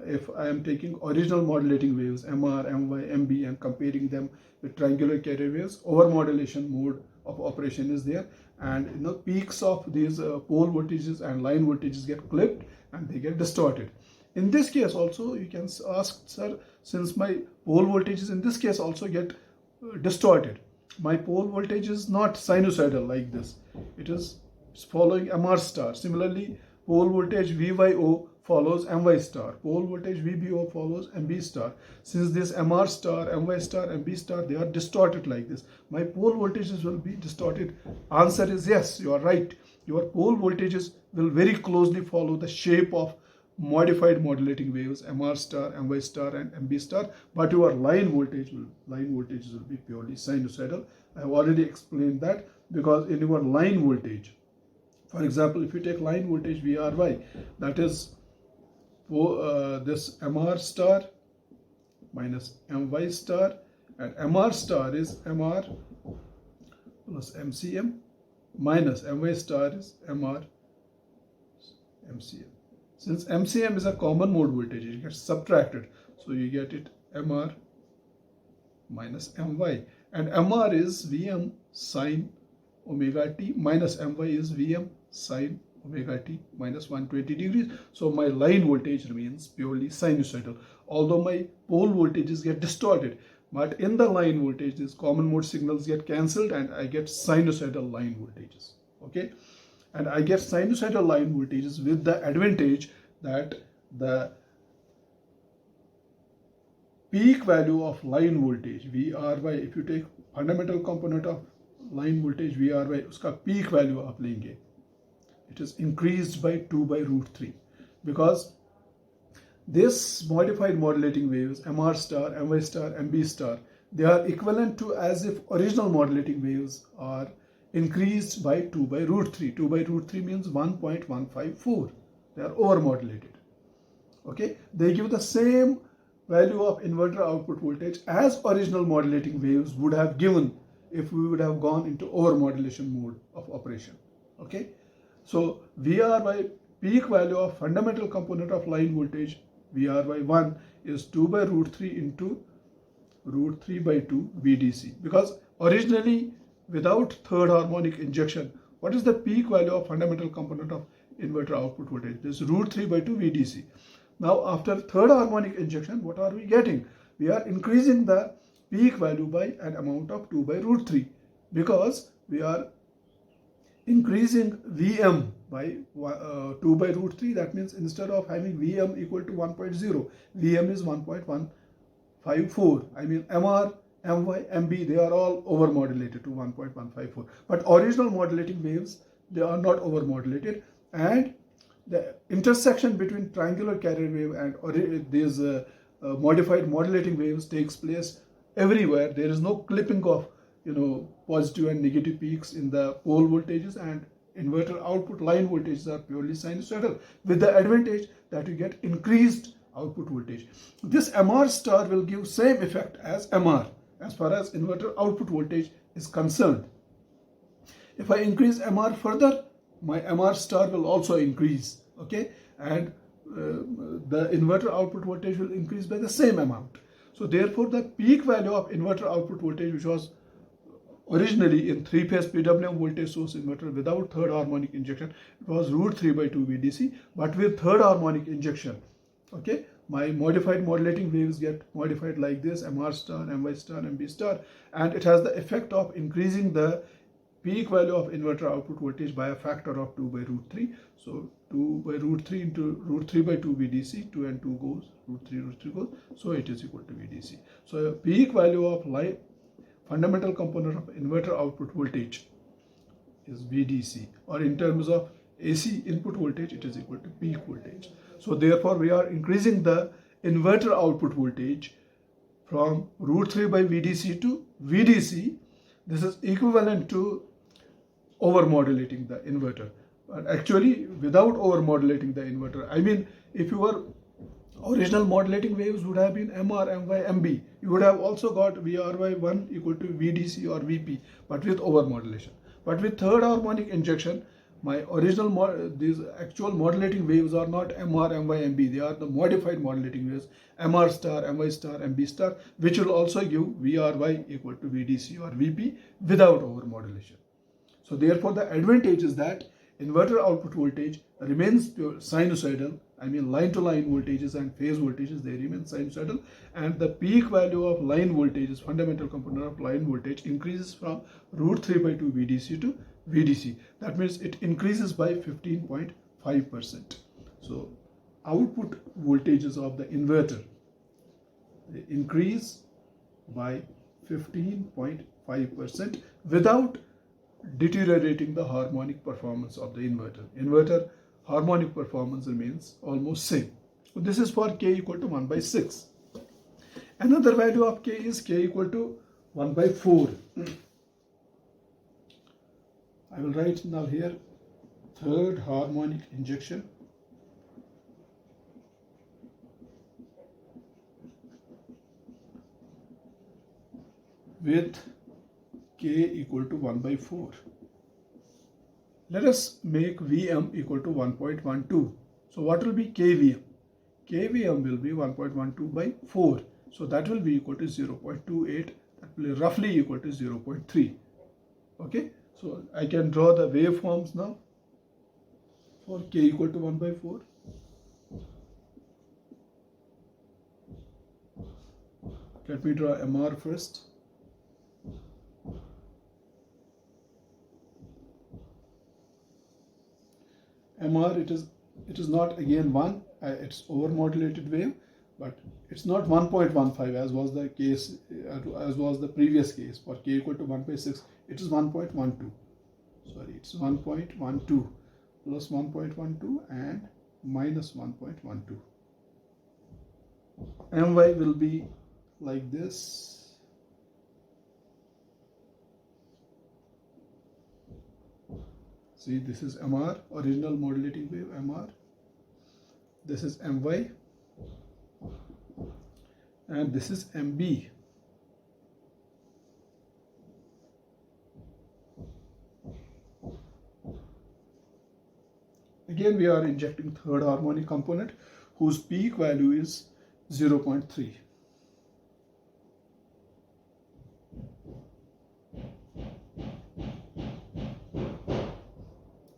if I am taking original modulating waves, MR, MY, MB, and comparing them with triangular carrier waves, overmodulation mode of operation is there, and peaks of these pole voltages and line voltages get clipped and they get distorted. In this case also, you can ask, sir, since my pole voltages in this case also get distorted, my pole voltage is not sinusoidal like this, it's following MR star. Similarly, pole voltage VYO follows My star. Pole voltage VBO follows MB star. Since this MR star, My star, MB star, they are distorted like this, my pole voltages will be distorted. Answer is yes, you are right. Your pole voltages will very closely follow the shape of modified modulating waves, MR star, My star, and MB star, but your line voltages will be purely sinusoidal. I have already explained that, because in your line voltage, for example, if you take line voltage VRY, that is this MR star minus My star, and MR star is MR plus MCM minus My star is MR MCM. Since MCM is a common mode voltage, it gets subtracted, so you get it MR minus My, and MR is Vm sine omega t minus My is Vm sine omega t minus 120 degrees. So my line voltage remains purely sinusoidal, although my pole voltages get distorted. But in the line voltage, these common mode signals get cancelled and I get sinusoidal line voltages. Okay, and I get sinusoidal line voltages with the advantage that the peak value of line voltage VRY, if you take fundamental component of line voltage VRY, उसका peak value आप लेंगे, it is increased by 2 by root 3, because this modified modulating waves, MR star, My star, MB star, they are equivalent to as if original modulating waves are increased by 2 by root 3. 2 by root 3 means 1.154. They are over modulated. Okay, they give the same value of inverter output voltage as original modulating waves would have given if we would have gone into over modulation mode of operation. Okay, so VRY peak value of fundamental component of line voltage VRY1 is 2 by root 3 into root 3 by 2 VDC, because originally without third harmonic injection, what is the peak value of fundamental component of inverter output voltage? This is root 3 by 2 VDC. Now after third harmonic injection, what are we getting? We are increasing the peak value by an amount of 2 by root 3, because we are increasing Vm by 2 by root 3. That means instead of having Vm equal to 1.0, Vm is 1.154. I mean MR, My, MB, they are all over modulated to 1.154. But original modulating waves, they are not over modulated, and the intersection between triangular carrier wave and these modified modulating waves takes place everywhere. There is no clipping of positive and negative peaks in the pole voltages, and inverter output line voltages are purely sinusoidal, with the advantage that you get increased output voltage. This MR star will give same effect as MR as far as inverter output voltage is concerned. If I increase MR further, my MR star will also increase. Okay, and the inverter output voltage will increase by the same amount. So therefore the peak value of inverter output voltage, which was originally in 3-phase PWM voltage source inverter without third harmonic injection, it was root 3 by 2 VDC, but with third harmonic injection, okay, my modified modulating waves get modified like this, MR star, My star, MB star, and it has the effect of increasing the peak value of inverter output voltage by a factor of 2 by root 3. So 2 by root 3 into root 3 by 2 VDC, 2 and 2 goes, root 3 goes, so it is equal to VDC. So peak value of fundamental component of inverter output voltage is VDC, or in terms of AC input voltage, it is equal to peak voltage. So therefore we are increasing the inverter output voltage from root 3 by VDC to VDC. This is equivalent to over modulating the inverter. But actually without over modulating the inverter, I mean, if your original modulating waves would have been MR, My, MB, you would have also got VRY1 equal to VDC or VP, but with over modulation. But with third harmonic injection, my original these actual modulating waves are not MR, My, MB, they are the modified modulating waves, MR star, My star, MB star, which will also give VRY equal to VDC or VP without over modulation. So therefore the advantage is that inverter output voltage remains pure sinusoidal. I mean, line to line voltages and phase voltages, they remain sinusoidal, and the peak value of line voltages, fundamental component of line voltage, increases from root 3 by 2 VDC to VDC. That means it increases by 15.5%. So output voltages of the inverter, they increase by 15.5% without deteriorating the harmonic performance of the inverter. Inverter harmonic performance remains almost same. So this is for k equal to 1 by 6. Another value of k is k equal to 1 by 4. I will write now here third harmonic injection with k equal to 1 by 4. Let us make Vm equal to 1.12. So what will be kVm? kVm will be 1.12 by 4. So that will be equal to 0.28. That will be roughly equal to 0.3. Okay. So I can draw the waveforms now for k equal to 1 by 4. Let me draw MR first. MR, it is not again 1, it's overmodulated wave, but it's not 1.15 as was the case, as was the previous case for k equal to 1 by 6. It is 1.12. Sorry, it's 1.12 plus 1.12 and minus 1.12. My will be like this. See, this is MR, original modulating wave, MR. This is My. And this is MB. Again, we are injecting third harmonic component whose peak value is 0.3.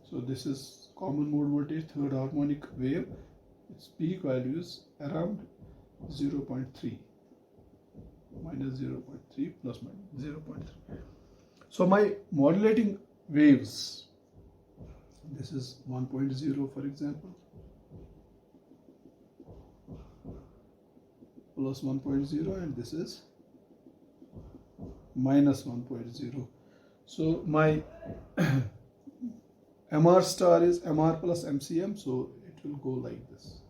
So this is common mode voltage, third harmonic wave. Its peak value is around 0.3, minus 0.3 plus minus 0.3. So my modulating waves, this is 1.0 for example, plus 1.0, and this is minus 1.0. So my MR star is MR plus MCM, so it will go like this.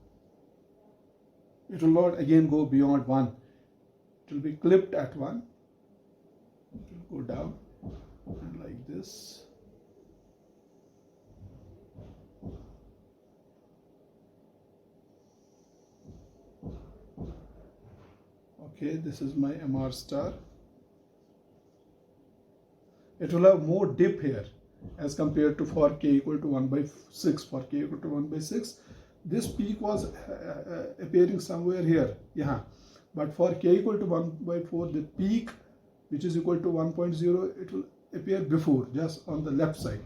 It will not again go beyond 1. It will be clipped at 1. It will go down and like this. Okay, this is my MR star. It will have more dip here as compared to for k equal to 1 by 6. For k equal to 1 by 6, this peak was appearing somewhere here. Yeah. But for k equal to 1 by 4, the peak which is equal to 1.0, it will appear before, just on the left side.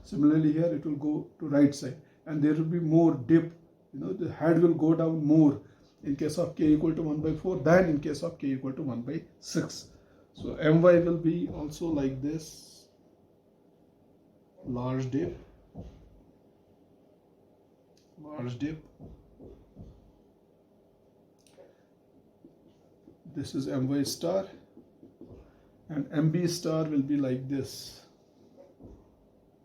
Similarly here it will go to right side, and there will be more dip. The head will go down more in case of k equal to 1 by 4 than in case of k equal to 1 by 6. So My will be also like this, large dip, large dip. This is My star, and MB star will be like this,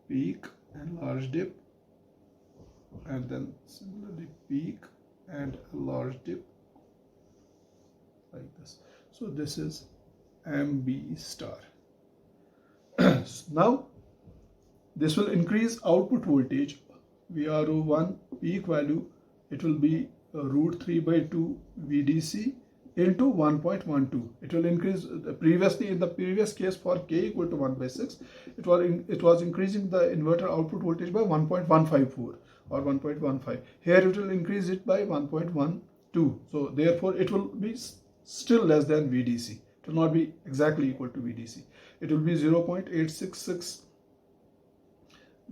peak and large dip, and then similarly peak and a large dip like this. So this is MB star. Now this will increase output voltage, VRO1 peak value. It will be root 3 by 2 VDC into 1.12. It will increase. Previously, in the previous case for k equal to 1 by 6, it was increasing the inverter output voltage by 1.154 or 1.15. Here it will increase it by 1.12. So therefore it will be still less than VDC. It will not be exactly equal to VDC. It will be 0.866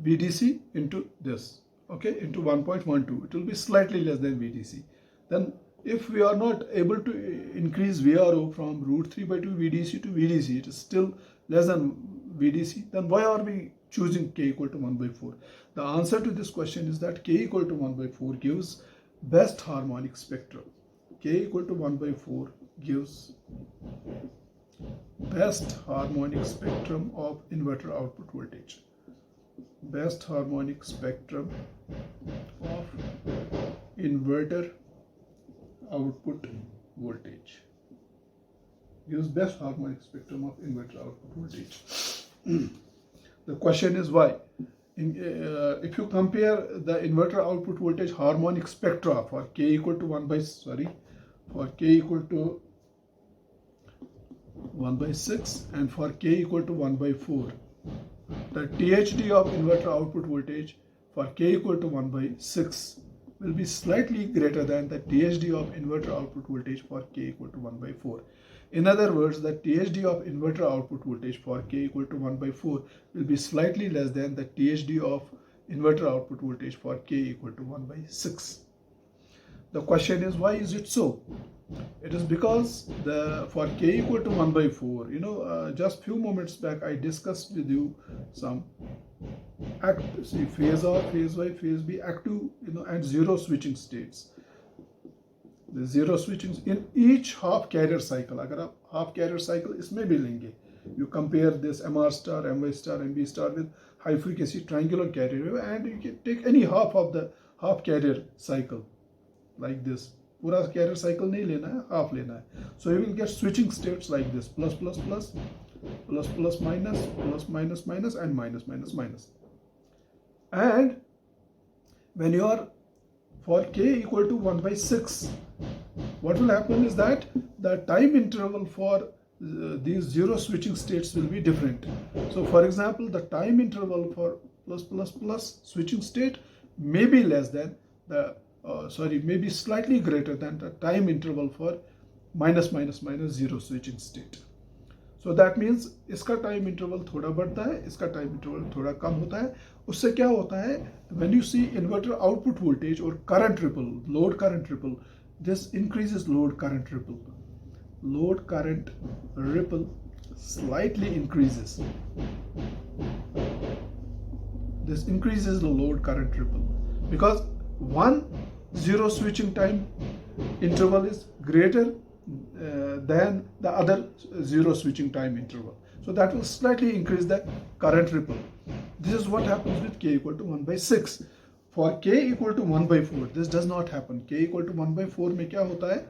VDC into this, okay, into 1.12. It will be slightly less than VDC. Then if we are not able to increase VRO from root 3 by 2 VDC to VDC, it is still less than VDC, then why are we choosing k equal to 1 by 4? The answer to this question is that k equal to 1 by 4 gives best harmonic spectrum. K equal to 1 by 4 gives best harmonic spectrum of inverter output voltage. Best harmonic spectrum of inverter output voltage. Gives best harmonic spectrum of inverter output voltage. The question is why? If you compare the inverter output voltage harmonic spectra for K equal to 1 by 6 and for K equal to 1 by 4, the THD of inverter output voltage for K equal to 1 by 6 will be slightly greater than the THD of inverter output voltage for K equal to 1 by 4. In other words, the THD of inverter output voltage for K equal to 1 by 4 will be slightly less than the THD of inverter output voltage for K equal to 1 by 6. The question is, why is it so? It is because for K equal to 1 by 4, just few moments back I discussed with you some phase R, phase Y, phase B, active, and zero switching states. The zero switching in each half carrier cycle. अगर आप half carrier cycle इसमें भी लेंगे, you compare this MR star, MY star, MB star with high frequency triangular carrier wave, and you can take any half of the half carrier cycle like this. पूरा carrier cycle नहीं लेना है, half लेना है. So you will get switching states like this: plus plus plus, plus plus minus, plus minus minus, and minus minus minus. And when you are for K equal to 1 by 6, what will happen is that the time interval for these zero switching states will be different. So for example, the time interval for plus plus plus switching state may be less than may be slightly greater than the time interval for minus minus minus zero switching state. So that means इसका time interval थोड़ा बढ़ता है, इसका time interval थोड़ा कम होता है. उससे क्या होता है, when you see inverter output voltage or current ripple, load current ripple, this increases load current ripple. Load current ripple slightly increases. This increases the load current ripple because one zero switching time interval is greater than the other zero switching time interval. So that will slightly increase the current ripple. This is what happens with K equal to 1 by 6. For K equal to 1 by 4, this does not happen. K equal to 1 by 4 में क्या होता है?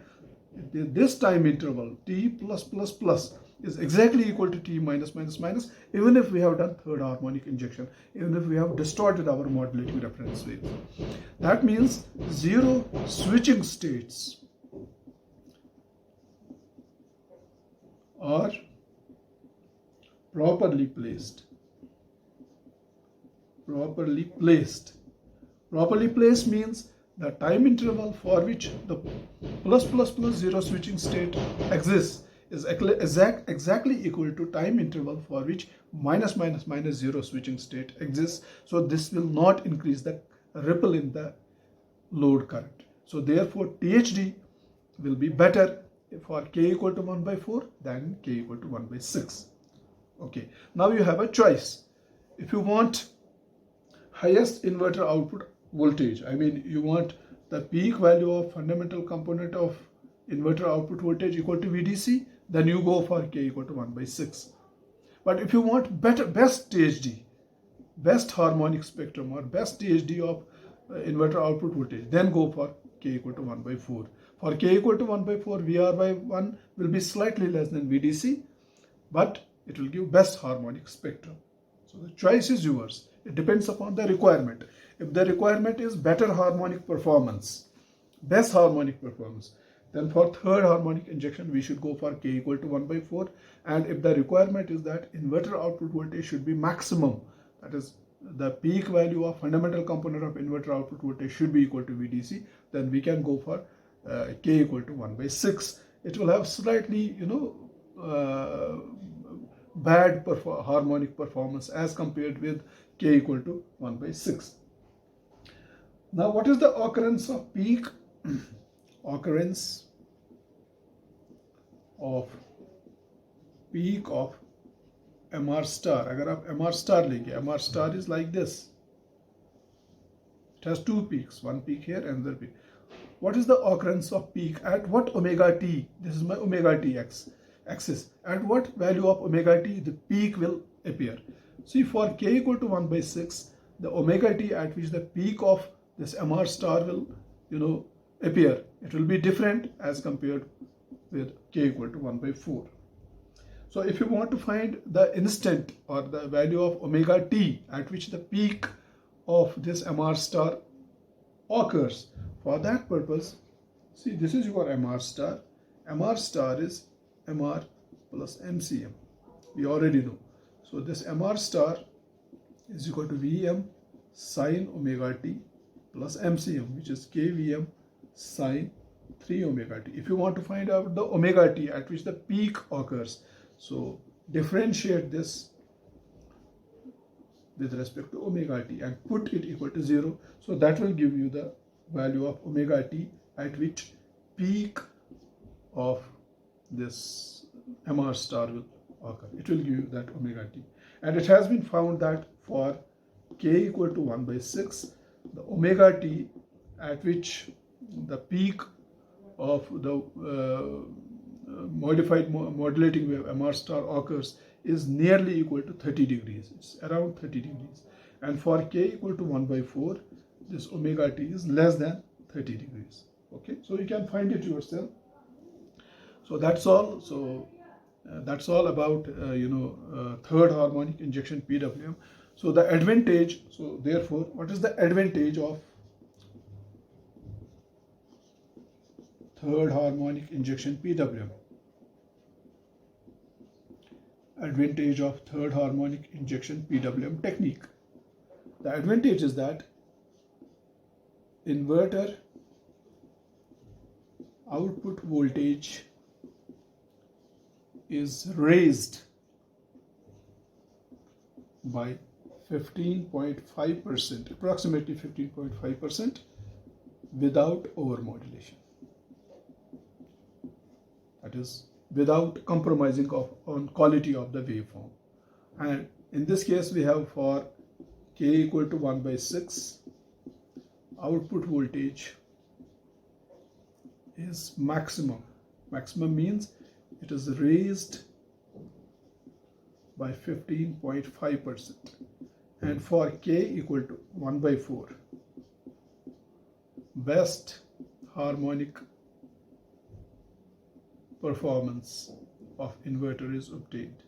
This time interval T plus plus plus is exactly equal to T minus minus minus, even if we have done third harmonic injection, even if we have distorted our modulating reference wave. That means zero switching states are properly placed. Properly placed. Properly placed means the time interval for which the plus plus plus zero switching state exists is exactly equal to time interval for which minus minus minus zero switching state exists. So this will not increase the ripple in the load current. So therefore THD will be better for K equal to 1 by 4 than K equal to 1 by 6. Okay, now you have a choice. If you want highest inverter output voltage, you want the peak value of fundamental component of inverter output voltage equal to VDC, then you go for K equal to 1 by 6. But if you want best THD, best harmonic spectrum or best THD of inverter output voltage, then go for K equal to 1 by 4. For K equal to 1 by 4, VR by 1 will be slightly less than VDC, but it will give best harmonic spectrum. So the choice is yours. It depends upon the requirement. If the requirement is better harmonic performance, best harmonic performance, then for third harmonic injection, we should go for K equal to 1 by 4. And if the requirement is that inverter output voltage should be maximum, that is the peak value of fundamental component of inverter output voltage should be equal to VDC, then we can go for K equal to 1 by 6. It will have slightly, bad harmonic performance as compared with K equal to 1 by 6. Now, what is the occurrence of peak? Occurrence of peak of MR star. अगर आप MR star लेंगे, MR star is like this. It has two peaks, one peak here and another peak. what is the occurrence of peak at what omega t? This is my omega t axis. At what value of omega t the peak will appear? See, for k equal to 1 by 6, the omega t at which the peak of this MR star will, appear, it will be different as compared with k equal to 1 by 4. So if you want to find the instant or the value of omega t at which the peak of this MR star occurs, for that purpose, see, this is your MR star. MR star is MR plus MCM. We already know. So this MR star is equal to Vm sine omega t plus MCM, which is kVm sine 3 omega t. If you want to find out the omega t at which the peak occurs, so differentiate this with respect to omega t and put it equal to 0. So that will give you the value of omega t at which peak of this MR star will occur. It will give you that omega t. And it has been found that for k equal to 1 by 6, the omega t at which the peak of the modified modulating wave MR star occurs is nearly equal to 30 degrees. It's around 30 degrees. And for k equal to 1 by 4, this omega t is less than 30 degrees. Okay, so you can find it yourself. So that's all. So that's all about third harmonic injection PWM. So the advantage. So therefore, what is the advantage of third harmonic injection PWM? Advantage of third harmonic injection PWM technique. The advantage is that inverter output voltage is raised by 15.5%, approximately 15.5% without overmodulation. That is, without compromising on quality of the waveform. And in this case, we have for k equal to 1 by 6, output voltage is maximum. Maximum means it is raised by 15.5%. And for k equal to 1 by 4, best harmonic performance of inverter is obtained.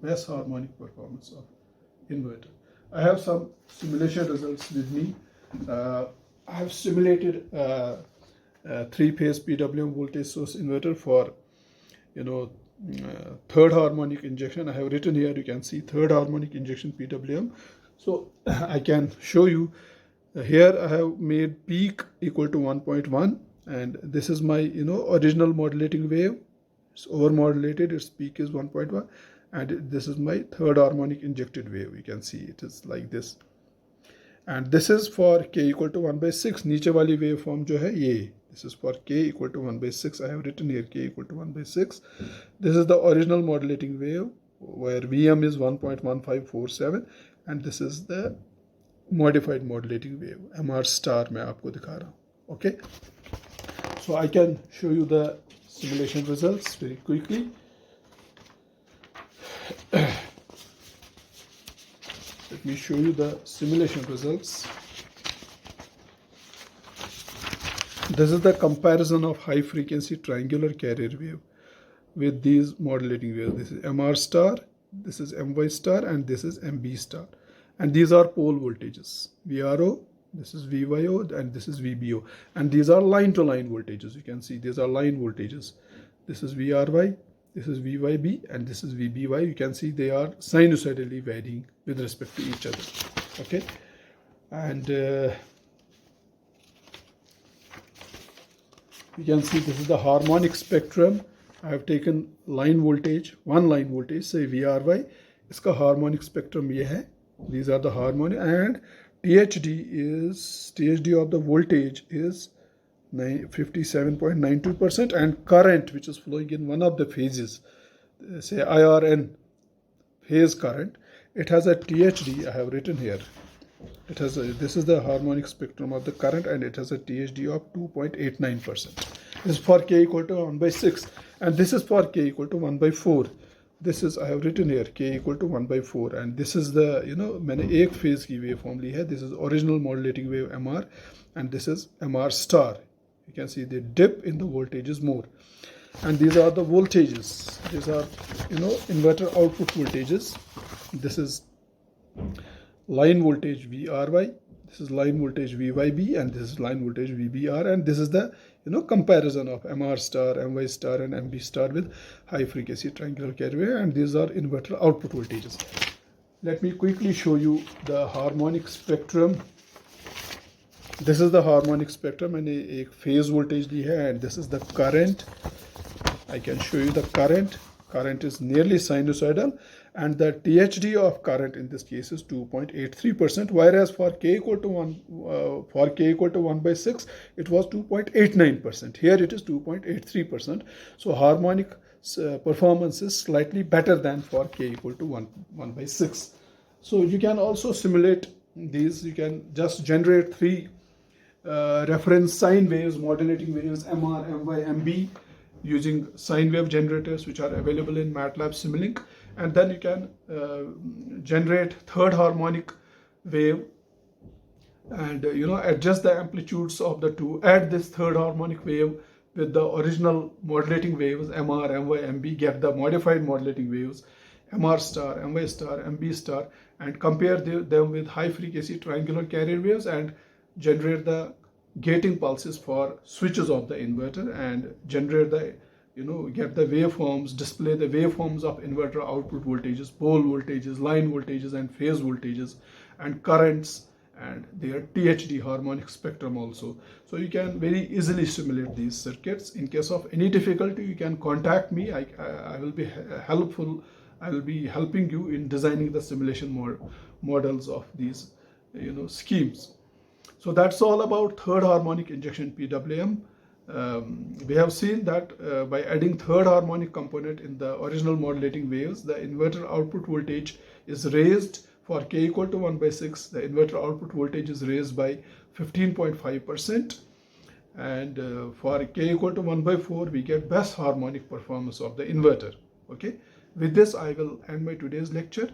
Best harmonic performance of inverter. I have some simulation results with me. I have simulated three-phase PWM voltage source inverter for third harmonic injection. I have written here, you can see third harmonic injection PWM. So I can show you here. I have made peak equal to 1.1, and this is my original modulating wave. It's over modulated, its peak is 1.1, and this is my third harmonic injected wave. You can see it is like this. And this is for k equal to 1 by 6. नीचे वाली waveform जो है ये. This is for k equal to 1 by 6. I have written here k equal to 1 by 6. This is the original modulating wave where Vm is 1.1547, and this is the modified modulating wave. MR star मैं आपको दिखा रहा हूँ. Okay. So I can show you the simulation results very quickly. Let me show you the simulation results. This is the comparison of high frequency triangular carrier wave with these modulating waves. This is MR star, this is MY star, and this is MB star. And these are pole voltages. VRO, this is VYO, and this is VBO. And these are line to line voltages. You can see these are line voltages. This is VRY, this is VYB, and this is VBY. You can see they are sinusoidally varying with respect to each other. Okay. And you can see this is the harmonic spectrum. I have taken line voltage, one line voltage, say VRY. Iska harmonic spectrum ye hai. These are the harmonic, and THD of the voltage is 57.92%, and current which is flowing in one of the phases, say IRN phase current, it has a THD, I have written here, It has this is the harmonic spectrum of the current, and it has a THD of 2.89%. This is for k equal to 1 by 6, and this is for k equal to 1 by 4. This is, I have written here, k equal to 1 by 4, and this is the, मैंने एक phase की waveform ली है. This is original modulating wave MR, and this is MR star. You can see the dip in the voltage is more, and these are the voltages. These are, inverter output voltages. This is line voltage VRY, this is line voltage VYB, and this is line voltage VBR, and this is the comparison of MR star, MY star, and MB star with high frequency triangular carrier wave, and these are inverter output voltages. Let me quickly show you the harmonic spectrum. This is the harmonic spectrum, and a phase voltage ली है, and this is the current. I can show you the current. Current is nearly sinusoidal, and the THD of current in this case is 2.83%, whereas for k equal to 1 by 6 it was 2.89%. Here it is 2.83%. So harmonic performance is slightly better than for k equal to 1 by 6. So you can also simulate these. You can just generate three reference sine waves, modulating waves MR, MY, MB, using sine wave generators which are available in MATLAB Simulink, and then you can generate third harmonic wave and adjust the amplitudes of the two, add this third harmonic wave with the original modulating waves MR, MY, MB, get the modified modulating waves MR star, MY star, MB star, and compare them with high frequency triangular carrier waves, and generate the gating pulses for switches of the inverter, and generate the get the waveforms, display the waveforms of inverter output voltages, pole voltages, line voltages, and phase voltages, and currents, and their THD harmonic spectrum also. So you can very easily simulate these circuits. In case of any difficulty, you can contact me. I will be helpful. I will be helping you in designing the simulation models of these schemes. So that's all about third harmonic injection PWM. We have seen that by adding third harmonic component in the original modulating waves, the inverter output voltage is raised. For k equal to 1 by 6, the inverter output voltage is raised by 15.5%, and for k equal to 1 by 4, we get best harmonic performance of the inverter. Okay, with this I will end my today's lecture.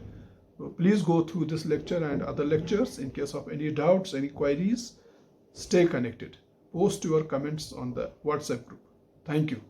Please go through this lecture and other lectures. In case of any doubts, any queries, stay connected. Post your comments on the WhatsApp group. Thank you.